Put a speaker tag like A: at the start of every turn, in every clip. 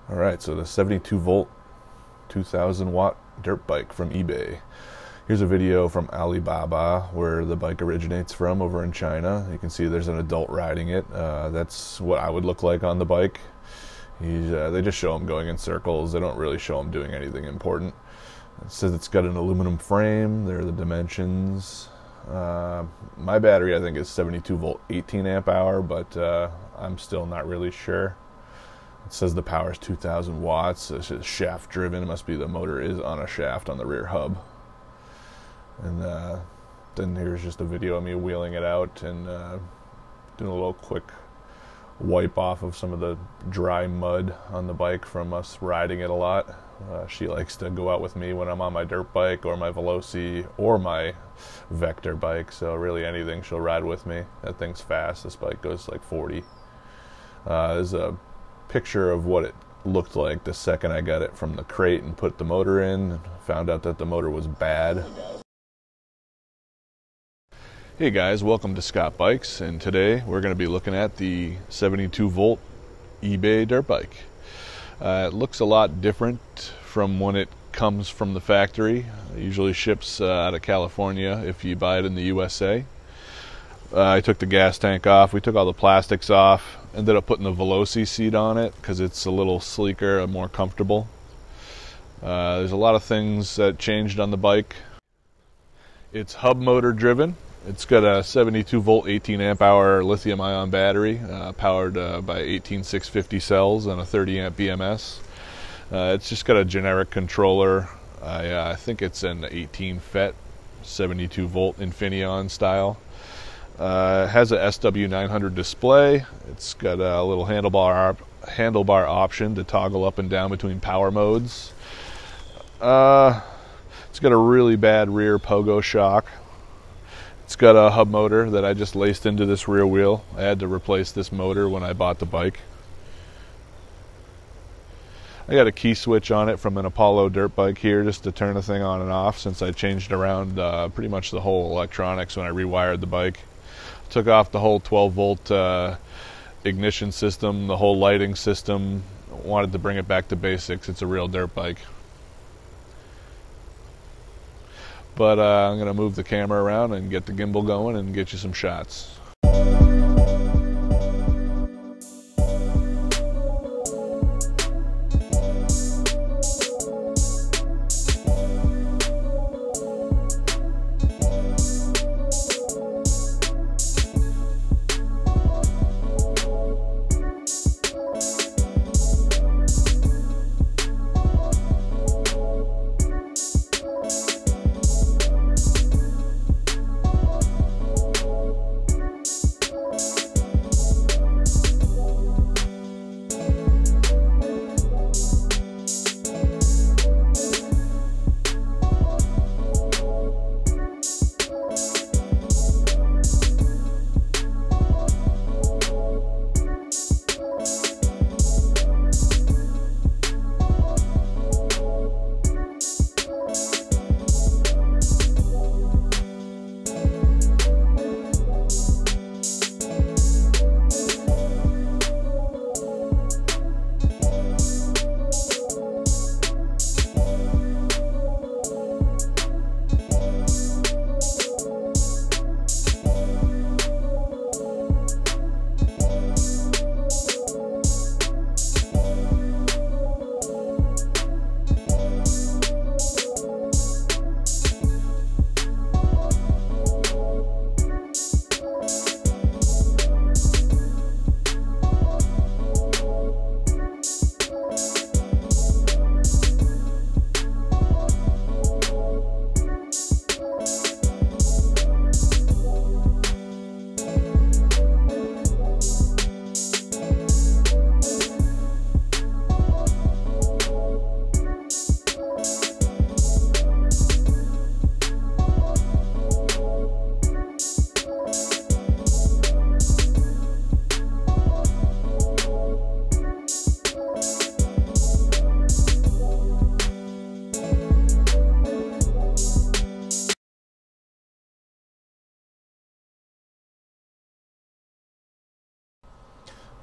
A: All right, so the 72 volt, 2000 watt dirt bike from eBay. Here's a video from Alibaba where the bike originates from over in China. You can see there's an adult riding it. That's what I would look like on the bike. They just show him going in circles. They don't really show him doing anything important. It says it's got an aluminum frame. There are the dimensions. My battery I think is 72 volt 18 amp hour, but I'm still not really sure. It says the power is 2000 watts. It's shaft driven. It must be the motor is on a shaft on the rear hub. And then here's just a video of me wheeling it out and doing a little quick wipe off of some of the dry mud on the bike from us riding it a lot. She likes to go out with me when I'm on my dirt bike or my Veloci or my Vector bike, so really anything she'll ride with me. That thing's fast. This bike goes like 40. There's a picture of what it looked like the second I got it from the crate and put the motor in. Found out that the motor was bad. Hey guys, welcome to Scott Bikes, and today we're going to be looking at the 72 volt eBay dirt bike. It looks a lot different from when it comes from the factory. It usually ships out of California if you buy it in the USA. I took the gas tank off, we took all the plastics off, ended up putting the Veloci seat on it because it's a little sleeker and more comfortable. There's a lot of things that changed on the bike. It's hub motor driven. It's got a 72 volt 18 amp hour lithium ion battery powered by 18650 cells and a 30 amp BMS. It's just got a generic controller. I think it's an 18 FET 72 volt Infineon style. It has a SW900 display. It's got a little handlebar option to toggle up and down between power modes. It's got a really bad rear pogo shock. It's got a hub motor that I just laced into this rear wheel. I had to replace this motor when I bought the bike. I got a key switch on it from an Apollo dirt bike here just to turn the thing on and off, since I changed around pretty much the whole electronics when I rewired the bike. Took off the whole 12 volt ignition system, the whole lighting system. Wanted to bring it back to basics. It's a real dirt bike. But I'm going to move the camera around and get the gimbal going and get you some shots.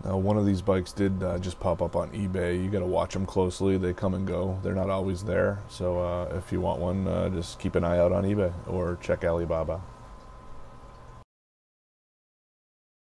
A: Now, one of these bikes did just pop up on eBay. You got to watch them closely. They come and go. They're not always there. So if you want one, just keep an eye out on eBay or check Alibaba.